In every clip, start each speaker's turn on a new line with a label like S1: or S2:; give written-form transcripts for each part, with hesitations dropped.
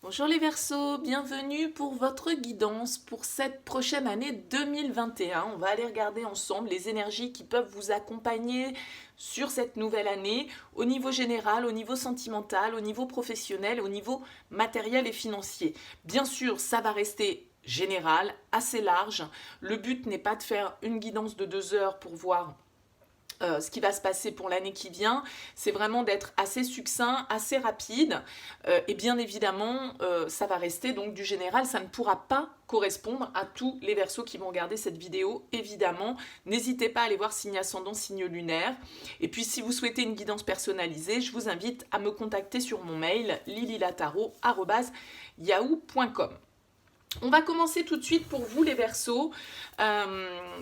S1: Bonjour les Verseaux, bienvenue pour votre guidance pour cette prochaine année 2021. On va aller regarder ensemble les énergies qui peuvent vous accompagner sur cette nouvelle année au niveau général, au niveau sentimental, au niveau professionnel, au niveau matériel et financier. Bien sûr, ça va rester général, assez large. Le but n'est pas de faire une guidance de 2 heures pour voir ce qui va se passer pour l'année qui vient, c'est vraiment d'être assez succinct, assez rapide, et bien évidemment, ça va rester donc du général, ça ne pourra pas correspondre à tous les Verseaux qui vont regarder cette vidéo, évidemment. N'hésitez pas à aller voir signe ascendant, signe lunaire. Et puis si vous souhaitez une guidance personnalisée, je vous invite à me contacter sur mon mail lililataro@yahoo.com. On va commencer tout de suite pour vous les Verseaux.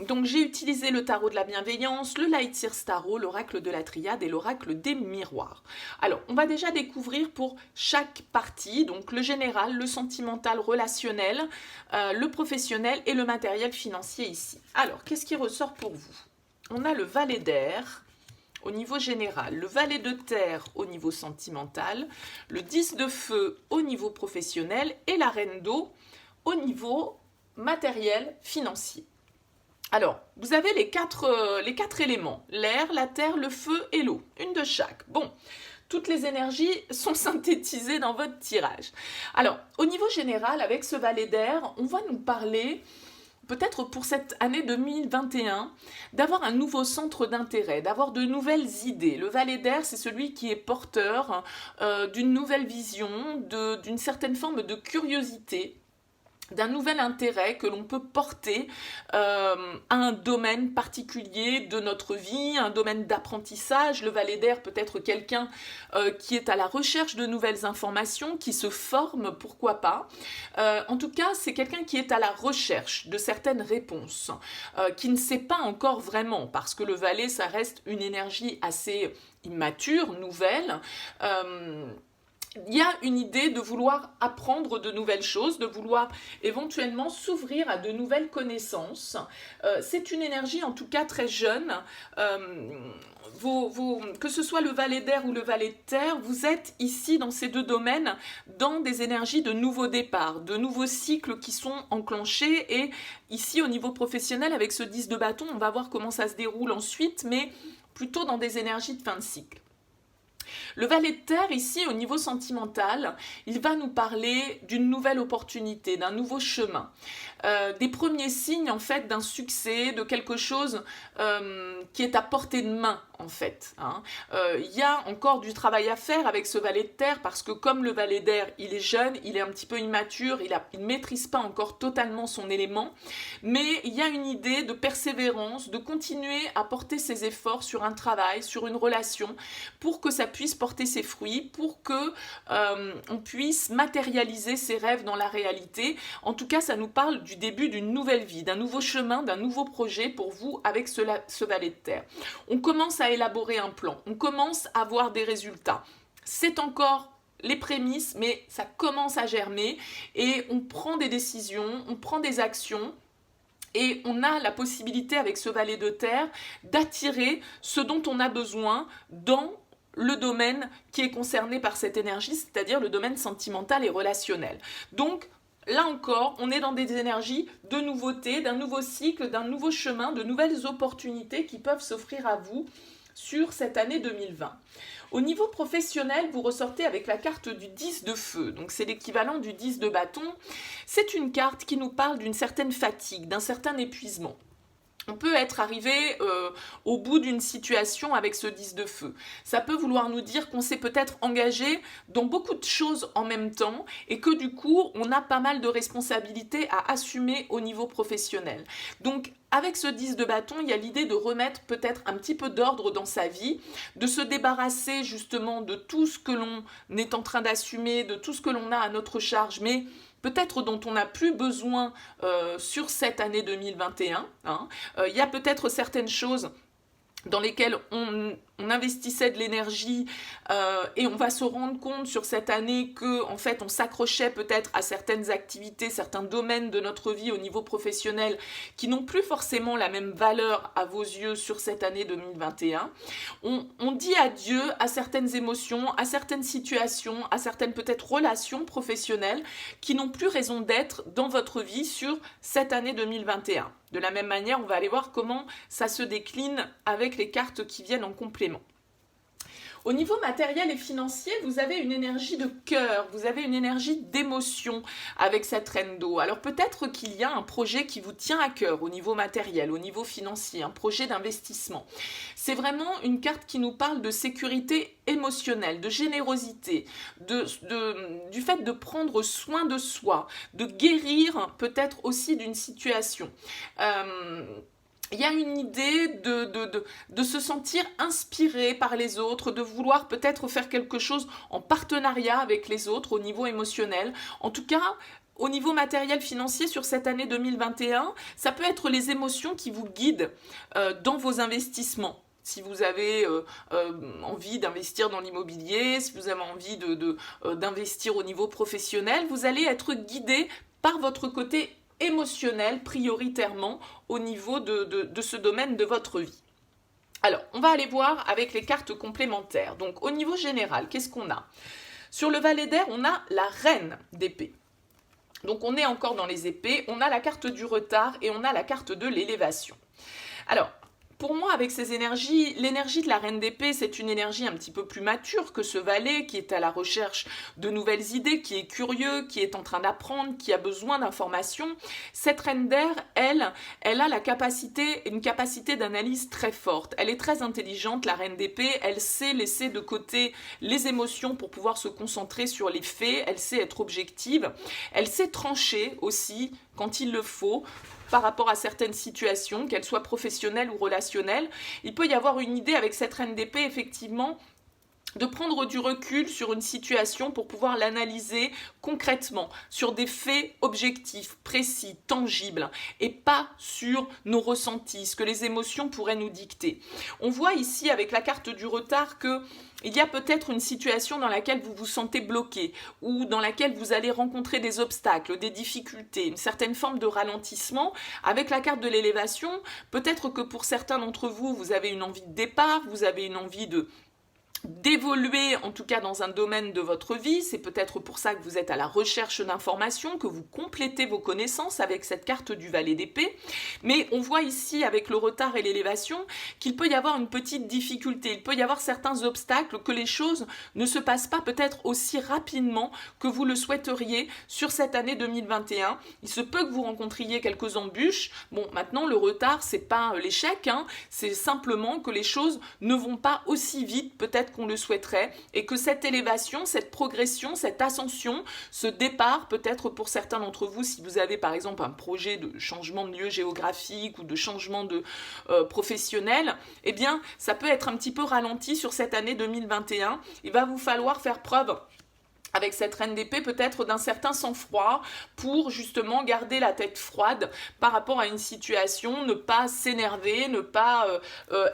S1: Donc j'ai utilisé le tarot de la bienveillance, le Light Seers Tarot, l'oracle de la triade et l'oracle des miroirs. Alors on va déjà découvrir pour chaque partie, donc le général, le sentimental, relationnel, le professionnel et le matériel financier ici. Alors qu'est-ce qui ressort pour vous? On a le valet d'air au niveau général, le valet de terre au niveau sentimental, le 10 de feu au niveau professionnel et la reine d'eau au niveau matériel financier. Alors, vous avez les quatre éléments, l'air, la terre, le feu et l'eau, une de chaque. Bon, toutes les énergies sont synthétisées dans votre tirage. Alors, au niveau général, avec ce valet d'air, on va nous parler peut-être pour cette année 2021, d'avoir un nouveau centre d'intérêt, d'avoir de nouvelles idées. Le valet d'air, c'est celui qui est porteur d'une nouvelle vision, d'une certaine forme de curiosité, d'un nouvel intérêt que l'on peut porter à un domaine particulier de notre vie, un domaine d'apprentissage. Le valet d'air peut être quelqu'un qui est à la recherche de nouvelles informations, qui se forme, pourquoi pas. En tout cas, c'est quelqu'un qui est à la recherche de certaines réponses, qui ne sait pas encore vraiment, parce que le valet, ça reste une énergie assez immature, nouvelle. Il y a une idée de vouloir apprendre de nouvelles choses, de vouloir éventuellement s'ouvrir à de nouvelles connaissances. C'est une énergie en tout cas très jeune. Que ce soit le valet d'air ou le valet de terre, vous êtes ici dans ces deux domaines dans des énergies de nouveaux départs, de nouveaux cycles qui sont enclenchés. Et ici au niveau professionnel, avec ce 10 de bâton, on va voir comment ça se déroule ensuite, mais plutôt dans des énergies de fin de cycle. Le valet de terre, ici, au niveau sentimental, il va nous parler d'une nouvelle opportunité, d'un nouveau chemin, des premiers signes, en fait, d'un succès, de quelque chose qui est à portée de main, en fait. Il y a encore du travail à faire avec ce valet de terre, parce que comme le valet d'air, il est jeune, il est un petit peu immature, il ne maîtrise pas encore totalement son élément, mais il y a une idée de persévérance, de continuer à porter ses efforts sur un travail, sur une relation, pour que ça puisse porter ses fruits, pour que on puisse matérialiser ses rêves dans la réalité. En tout cas, ça nous parle du début d'une nouvelle vie, d'un nouveau chemin, d'un nouveau projet pour vous avec ce valet de terre. On commence à élaborer un plan, on commence à voir des résultats. C'est encore les prémices, mais ça commence à germer et on prend des décisions, on prend des actions. Et on a la possibilité avec ce valet de terre d'attirer ce dont on a besoin dans le domaine qui est concerné par cette énergie, c'est-à-dire le domaine sentimental et relationnel. Donc, là encore, on est dans des énergies de nouveauté, d'un nouveau cycle, d'un nouveau chemin, de nouvelles opportunités qui peuvent s'offrir à vous sur cette année 2020. Au niveau professionnel, vous ressortez avec la carte du 10 de feu, donc c'est l'équivalent du 10 de bâton. C'est une carte qui nous parle d'une certaine fatigue, d'un certain épuisement. On peut être arrivé au bout d'une situation avec ce 10 de feu. Ça peut vouloir nous dire qu'on s'est peut-être engagé dans beaucoup de choses en même temps et que du coup, on a pas mal de responsabilités à assumer au niveau professionnel. Donc, avec ce 10 de bâton, il y a l'idée de remettre peut-être un petit peu d'ordre dans sa vie, de se débarrasser justement de tout ce que l'on est en train d'assumer, de tout ce que l'on a à notre charge, mais peut-être dont on n'a plus besoin sur cette année 2021. Il y a peut-être certaines choses dans lesquels on investissait de l'énergie et on va se rendre compte sur cette année que en fait on s'accrochait peut-être à certaines activités, certains domaines de notre vie au niveau professionnel qui n'ont plus forcément la même valeur à vos yeux sur cette année 2021. On dit adieu à certaines émotions, à certaines situations, à certaines peut-être relations professionnelles qui n'ont plus raison d'être dans votre vie sur cette année 2021. De la même manière, on va aller voir comment ça se décline avec les cartes qui viennent en complément. Au niveau matériel et financier, vous avez une énergie de cœur, vous avez une énergie d'émotion avec cette reine d'eau. Alors peut-être qu'il y a un projet qui vous tient à cœur au niveau matériel, au niveau financier, un projet d'investissement. C'est vraiment une carte qui nous parle de sécurité émotionnelle, de générosité, du fait de prendre soin de soi, de guérir peut-être aussi d'une situation. Il y a une idée de se sentir inspiré par les autres, de vouloir peut-être faire quelque chose en partenariat avec les autres au niveau émotionnel. En tout cas, au niveau matériel financier sur cette année 2021, ça peut être les émotions qui vous guident dans vos investissements. Si vous avez envie d'investir dans l'immobilier, si vous avez envie d'investir au niveau professionnel, vous allez être guidé par votre côté émotionnel prioritairement au niveau de ce domaine de votre vie. Alors, on va aller voir avec les cartes complémentaires. Donc, au niveau général, qu'est-ce qu'on a? Sur le valet d'air, on a la reine d'épée. Donc, on est encore dans les épées, on a la carte du retard et on a la carte de l'élévation. Alors, pour moi, avec ces énergies, l'énergie de la reine d'épée, c'est une énergie un petit peu plus mature que ce valet qui est à la recherche de nouvelles idées, qui est curieux, qui est en train d'apprendre, qui a besoin d'informations. Cette reine d'air, elle a une capacité d'analyse très forte. Elle est très intelligente, la reine d'épée. Elle sait laisser de côté les émotions pour pouvoir se concentrer sur les faits. Elle sait être objective. Elle sait trancher aussi quand il le faut, par rapport à certaines situations, qu'elles soient professionnelles ou relationnelles. Il peut y avoir une idée avec cette reine d'épée, effectivement, de prendre du recul sur une situation pour pouvoir l'analyser concrètement, sur des faits objectifs, précis, tangibles, et pas sur nos ressentis, ce que les émotions pourraient nous dicter. On voit ici, avec la carte du retard, que il y a peut-être une situation dans laquelle vous vous sentez bloqué ou dans laquelle vous allez rencontrer des obstacles, des difficultés, une certaine forme de ralentissement. Avec la carte de l'élévation, peut-être que pour certains d'entre vous, vous avez une envie de départ, vous avez une envie d'évoluer en tout cas dans un domaine de votre vie. C'est peut-être pour ça que vous êtes à la recherche d'informations, que vous complétez vos connaissances avec cette carte du valet d'épée. Mais on voit ici avec le retard et l'élévation qu'il peut y avoir une petite difficulté, il peut y avoir certains obstacles, que les choses ne se passent pas peut-être aussi rapidement que vous le souhaiteriez sur cette année 2021. Il se peut que vous rencontriez quelques embûches. Bon, maintenant le retard, c'est pas l'échec, c'est simplement que les choses ne vont pas aussi vite peut-être qu'on le souhaiterait, et que cette élévation, cette progression, cette ascension, ce départ, peut-être pour certains d'entre vous, si vous avez par exemple un projet de changement de lieu géographique ou de changement de professionnel, eh bien ça peut être un petit peu ralenti sur cette année 2021. Il va vous falloir faire preuve avec cette reine d'épée peut-être d'un certain sang-froid pour justement garder la tête froide par rapport à une situation, ne pas s'énerver, ne pas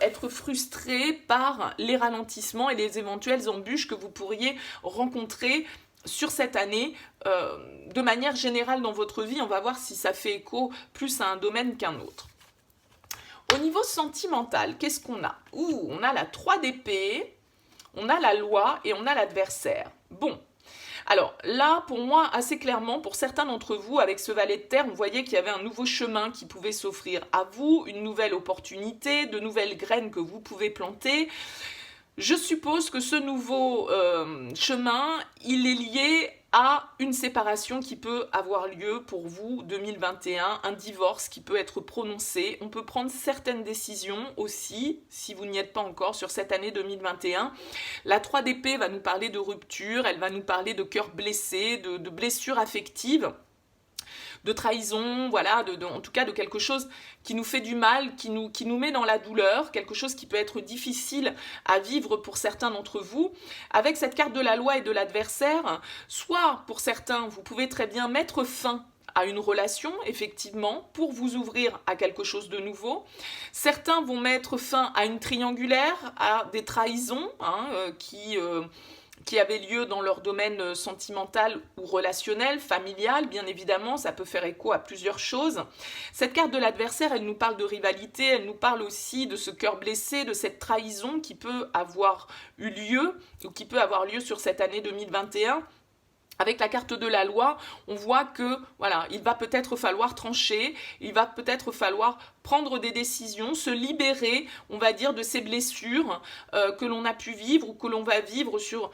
S1: être frustré par les ralentissements et les éventuelles embûches que vous pourriez rencontrer sur cette année. De manière générale dans votre vie, on va voir si ça fait écho plus à un domaine qu'un autre. Au niveau sentimental, qu'est-ce qu'on a? On a la 3 d'épée, on a la loi et on a l'adversaire. Bon. Alors là, pour moi, assez clairement, pour certains d'entre vous, avec ce valet de terre, on voyait qu'il y avait un nouveau chemin qui pouvait s'offrir à vous, une nouvelle opportunité, de nouvelles graines que vous pouvez planter. Je suppose que ce nouveau chemin, il est lié à une séparation qui peut avoir lieu pour vous 2021, un divorce qui peut être prononcé. On peut prendre certaines décisions aussi, si vous n'y êtes pas encore, sur cette année 2021. La 3 d'épée va nous parler de rupture, elle va nous parler de cœur blessé, de blessures affectives, de trahison, voilà, en tout cas de quelque chose qui nous fait du mal, qui nous met dans la douleur, quelque chose qui peut être difficile à vivre pour certains d'entre vous. Avec cette carte de la loi et de l'adversaire, soit pour certains, vous pouvez très bien mettre fin à une relation, effectivement, pour vous ouvrir à quelque chose de nouveau. Certains vont mettre fin à une triangulaire, à des trahisons qui avaient lieu dans leur domaine sentimental ou relationnel, familial, bien évidemment, ça peut faire écho à plusieurs choses. Cette carte de l'adversaire, elle nous parle de rivalité, elle nous parle aussi de ce cœur blessé, de cette trahison qui peut avoir eu lieu, ou qui peut avoir lieu sur cette année 2021. Avec la carte de la loi, on voit que voilà, il va peut-être falloir trancher, il va peut-être falloir prendre des décisions, se libérer, on va dire, de ces blessures que l'on a pu vivre ou que l'on va vivre sur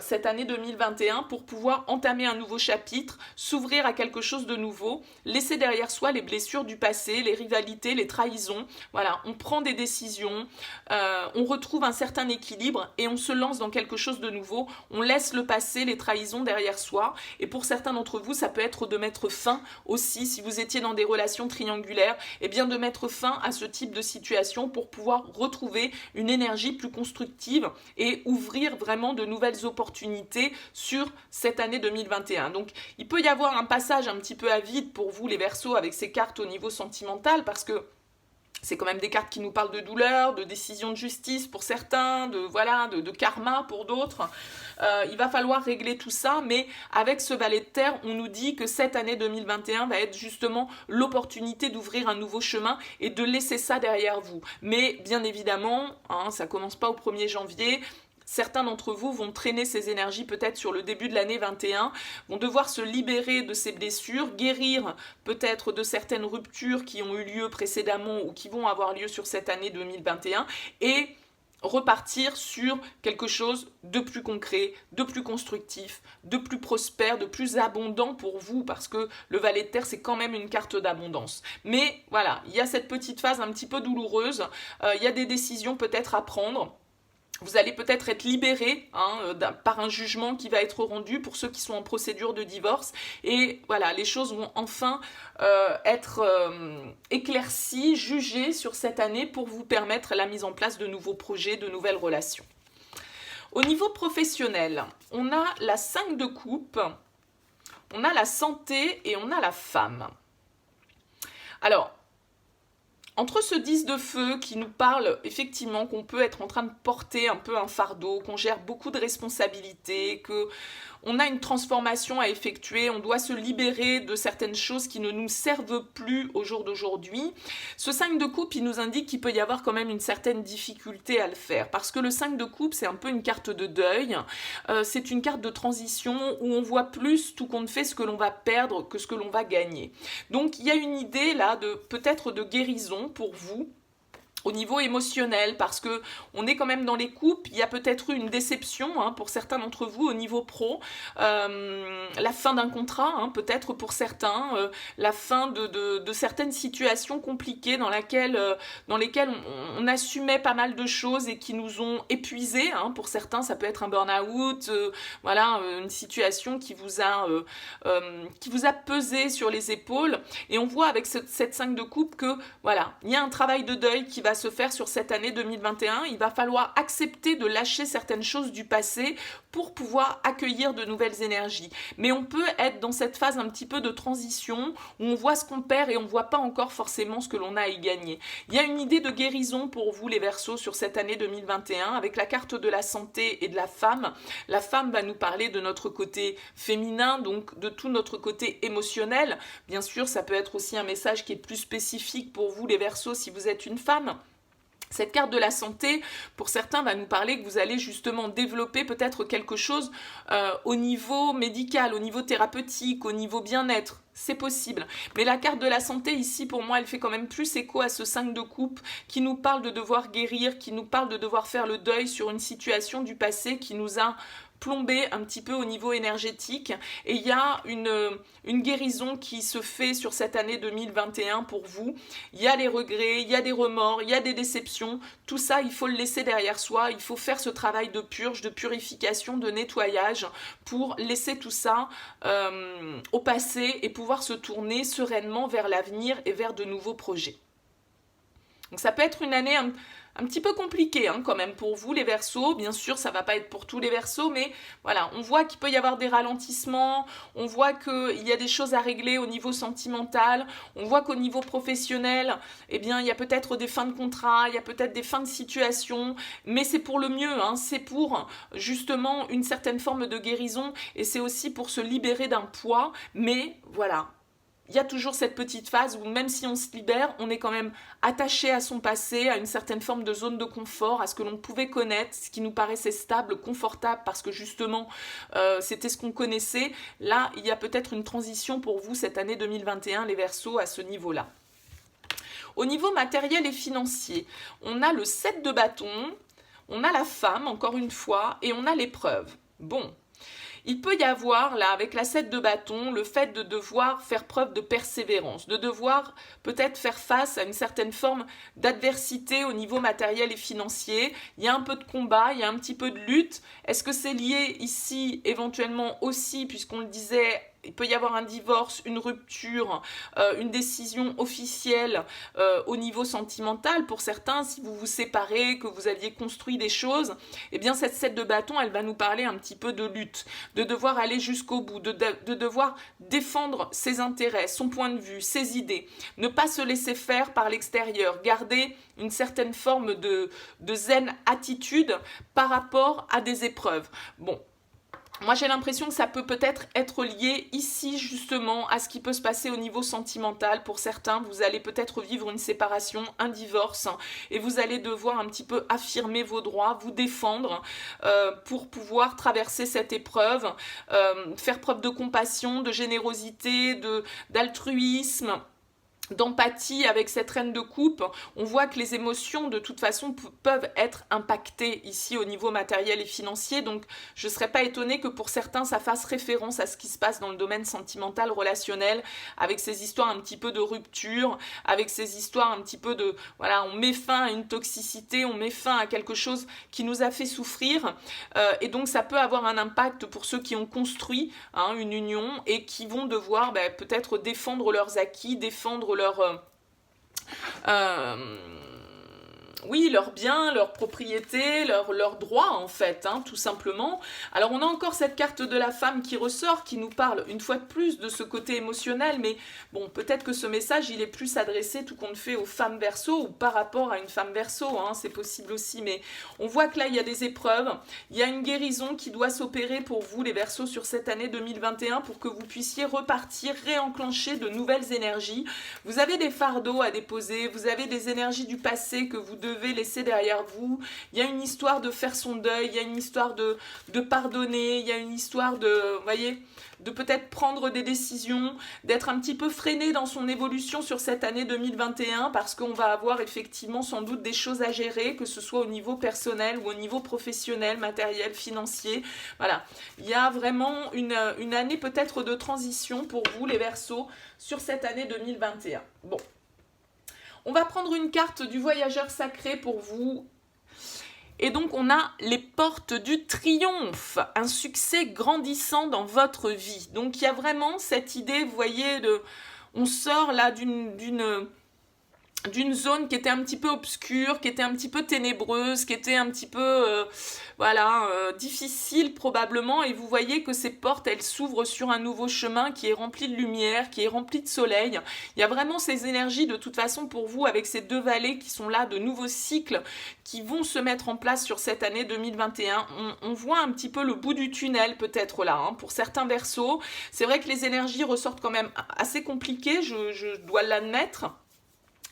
S1: cette année 2021 pour pouvoir entamer un nouveau chapitre, s'ouvrir à quelque chose de nouveau, laisser derrière soi les blessures du passé, les rivalités, les trahisons. Voilà, on prend des décisions, on retrouve un certain équilibre et on se lance dans quelque chose de nouveau. On laisse le passé, les trahisons derrière soi. Et pour certains d'entre vous, ça peut être de mettre fin aussi, si vous étiez dans des relations triangulaires, et bien de mettre fin à ce type de situation pour pouvoir retrouver une énergie plus constructive et ouvrir vraiment de nouvelles opportunités sur cette année 2021. Donc il peut y avoir un passage un petit peu à vide pour vous les Verseaux avec ces cartes au niveau sentimental parce que c'est quand même des cartes qui nous parlent de douleur, de décision de justice pour certains, de karma pour d'autres. Il va falloir régler tout ça, mais avec ce valet de terre, on nous dit que cette année 2021 va être justement l'opportunité d'ouvrir un nouveau chemin et de laisser ça derrière vous. Mais bien évidemment, ça commence pas au 1er janvier. Certains d'entre vous vont traîner ces énergies peut-être sur le début de l'année 21, vont devoir se libérer de ces blessures, guérir peut-être de certaines ruptures qui ont eu lieu précédemment ou qui vont avoir lieu sur cette année 2021 et repartir sur quelque chose de plus concret, de plus constructif, de plus prospère, de plus abondant pour vous, parce que le valet de terre, c'est quand même une carte d'abondance. Mais voilà, il y a cette petite phase un petit peu douloureuse, il y a des décisions peut-être à prendre. Vous allez peut-être être libéré par un jugement qui va être rendu pour ceux qui sont en procédure de divorce. Et voilà, les choses vont enfin être éclaircies, jugées sur cette année pour vous permettre la mise en place de nouveaux projets, de nouvelles relations. Au niveau professionnel, on a la 5 de coupe, on a la santé et on a la femme. Alors, entre ce 10 de feu qui nous parle effectivement qu'on peut être en train de porter un peu un fardeau, qu'on gère beaucoup de responsabilités, qu'on a une transformation à effectuer, on doit se libérer de certaines choses qui ne nous servent plus au jour d'aujourd'hui. Ce 5 de coupe, il nous indique qu'il peut y avoir quand même une certaine difficulté à le faire parce que le 5 de coupe, c'est un peu une carte de deuil, c'est une carte de transition où on voit plus tout compte fait ce que l'on va perdre que ce que l'on va gagner. Donc il y a une idée là de peut-être de guérison pour vous au niveau émotionnel, parce que on est quand même dans les couples, il y a peut-être eu une déception pour certains d'entre vous au niveau pro, la fin d'un contrat, peut-être pour certains, la fin de certaines situations compliquées dans lesquelles on assumait pas mal de choses et qui nous ont épuisés, pour certains ça peut être un burn-out, une situation qui vous a pesé sur les épaules, et on voit avec cette 5 de coupe que voilà, il y a un travail de deuil qui va se faire sur cette année 2021. Il va falloir accepter de lâcher certaines choses du passé pour pouvoir accueillir de nouvelles énergies. Mais on peut être dans cette phase un petit peu de transition où on voit ce qu'on perd et on ne voit pas encore forcément ce que l'on a à y gagner. Il y a une idée de guérison pour vous les Verseaux sur cette année 2021 avec la carte de la santé et de la femme. La femme va nous parler de notre côté féminin, donc de tout notre côté émotionnel. Bien sûr, ça peut être aussi un message qui est plus spécifique pour vous les Verseaux si vous êtes une femme. Cette carte de la santé, pour certains, va nous parler que vous allez justement développer peut-être quelque chose au niveau médical, au niveau thérapeutique, au niveau bien-être. C'est possible. Mais la carte de la santé, ici, pour moi, elle fait quand même plus écho à ce 5 de coupe qui nous parle de devoir guérir, qui nous parle de devoir faire le deuil sur une situation du passé qui nous a plombé un petit peu au niveau énergétique, et il y a une guérison qui se fait sur cette année 2021 pour vous. Il y a les regrets, il y a des remords, il y a des déceptions, tout ça il faut le laisser derrière soi, il faut faire ce travail de purge, de purification, de nettoyage pour laisser tout ça au passé et pouvoir se tourner sereinement vers l'avenir et vers de nouveaux projets. Donc ça peut être une année un petit peu compliquée quand même pour vous les Verseaux. Bien sûr, ça va pas être pour tous les Verseaux, mais voilà, on voit qu'il peut y avoir des ralentissements, on voit qu'il y a des choses à régler au niveau sentimental, on voit qu'au niveau professionnel, eh bien, il y a peut-être des fins de contrat, il y a peut-être des fins de situation, mais c'est pour le mieux, c'est pour justement une certaine forme de guérison et c'est aussi pour se libérer d'un poids, mais voilà. Il y a toujours cette petite phase où même si on se libère, on est quand même attaché à son passé, à une certaine forme de zone de confort, à ce que l'on pouvait connaître, ce qui nous paraissait stable, confortable, parce que justement, c'était ce qu'on connaissait. Là, il y a peut-être une transition pour vous cette année 2021, les Verseaux, à ce niveau-là. Au niveau matériel et financier, on a le 7 de bâton, on a la femme, encore une fois, et on a l'épreuve. Bon. Il peut y avoir, là, avec la 7 de bâton, le fait de devoir faire preuve de persévérance, de devoir peut-être faire face à une certaine forme d'adversité au niveau matériel et financier. Il y a un peu de combat, il y a un petit peu de lutte. Est-ce que c'est lié ici, éventuellement aussi, puisqu'on le disait, il peut y avoir un divorce, une rupture, une décision officielle au niveau sentimental. Pour certains, si vous vous séparez, que vous aviez construit des choses, eh bien cette 7 de bâton, elle va nous parler un petit peu de lutte, de devoir aller jusqu'au bout, de devoir défendre ses intérêts, son point de vue, ses idées, ne pas se laisser faire par l'extérieur, garder une certaine forme de zen attitude par rapport à des épreuves. Bon. Moi, j'ai l'impression que ça peut peut-être être lié ici, justement, à ce qui peut se passer au niveau sentimental. Pour certains, vous allez peut-être vivre une séparation, un divorce, et vous allez devoir un petit peu affirmer vos droits, vous défendre pour pouvoir traverser cette épreuve, faire preuve de compassion, de générosité, d'altruisme, d'empathie avec cette reine de coupe. On voit que les émotions de toute façon peuvent être impactées ici au niveau matériel et financier, donc je ne serais pas étonnée que pour certains ça fasse référence à ce qui se passe dans le domaine sentimental, relationnel, avec ces histoires un petit peu de rupture, avec ces histoires un petit peu de, voilà, on met fin à une toxicité, on met fin à quelque chose qui nous a fait souffrir, et donc ça peut avoir un impact pour ceux qui ont construit une union et qui vont devoir peut-être défendre leurs acquis, défendre leurs biens, leurs propriétés, leurs droits en fait, tout simplement. Alors on a encore cette carte de la femme qui ressort, qui nous parle une fois de plus de ce côté émotionnel, mais bon, peut-être que ce message il est plus adressé tout compte fait aux femmes Verseaux ou par rapport à une femme Verseau, c'est possible aussi, mais on voit que là il y a des épreuves, il y a une guérison qui doit s'opérer pour vous les Verseaux sur cette année 2021 pour que vous puissiez repartir, réenclencher de nouvelles énergies. Vous avez des fardeaux à déposer, vous avez des énergies du passé que vous devez laisser derrière vous. Il y a une histoire de faire son deuil, il y a une histoire de pardonner, il y a une histoire de, vous voyez, de peut-être prendre des décisions, d'être un petit peu freiné dans son évolution sur cette année 2021 parce qu'on va avoir effectivement sans doute des choses à gérer, que ce soit au niveau personnel ou au niveau professionnel, matériel, financier. Voilà, il y a vraiment une année peut-être de transition pour vous les Verseaux sur cette année 2021. Bon. On va prendre une carte du voyageur sacré pour vous. Et donc, on a les portes du triomphe, un succès grandissant dans votre vie. Donc, il y a vraiment cette idée, vous voyez, on sort là d'une zone qui était un petit peu obscure, qui était un petit peu ténébreuse, qui était un petit peu, difficile probablement, et vous voyez que ces portes, elles s'ouvrent sur un nouveau chemin qui est rempli de lumière, qui est rempli de soleil. Il y a vraiment ces énergies de toute façon pour vous, avec ces deux vallées qui sont là, de nouveaux cycles qui vont se mettre en place sur cette année 2021. On voit un petit peu le bout du tunnel peut-être là, pour certains Verseaux. C'est vrai que les énergies ressortent quand même assez compliquées, je dois l'admettre.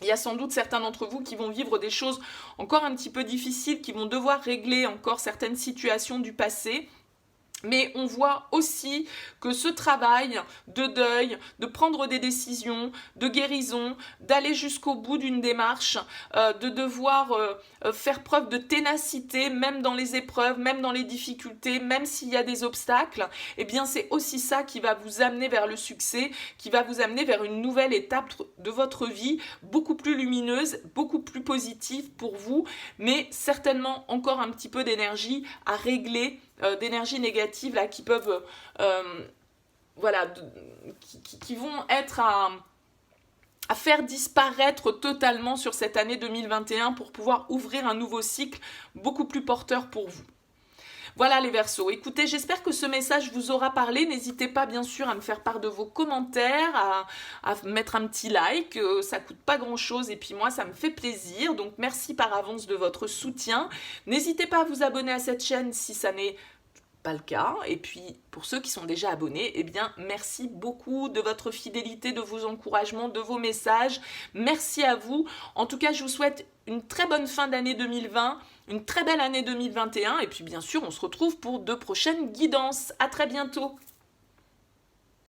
S1: Il y a sans doute certains d'entre vous qui vont vivre des choses encore un petit peu difficiles, qui vont devoir régler encore certaines situations du passé. Mais on voit aussi que ce travail de deuil, de prendre des décisions, de guérison, d'aller jusqu'au bout d'une démarche, de devoir faire preuve de ténacité, même dans les épreuves, même dans les difficultés, même s'il y a des obstacles, eh bien c'est aussi ça qui va vous amener vers le succès, qui va vous amener vers une nouvelle étape de votre vie, beaucoup plus lumineuse, beaucoup plus positive pour vous, mais certainement encore un petit peu d'énergie à régler, d'énergie négative là qui peuvent qui vont être à faire disparaître totalement sur cette année 2021 pour pouvoir ouvrir un nouveau cycle beaucoup plus porteur pour vous. Voilà les Verseaux. Écoutez, j'espère que ce message vous aura parlé. N'hésitez pas bien sûr à me faire part de vos commentaires, à mettre un petit like. Ça coûte pas grand-chose et puis moi ça me fait plaisir. Donc merci par avance de votre soutien. N'hésitez pas à vous abonner à cette chaîne si ça n'est pas le cas. Et puis pour ceux qui sont déjà abonnés, eh bien merci beaucoup de votre fidélité, de vos encouragements, de vos messages. Merci à vous. En tout cas, je vous souhaite une très bonne fin d'année 2020, une très belle année 2021 et puis bien sûr, on se retrouve pour de prochaines guidances. À très bientôt.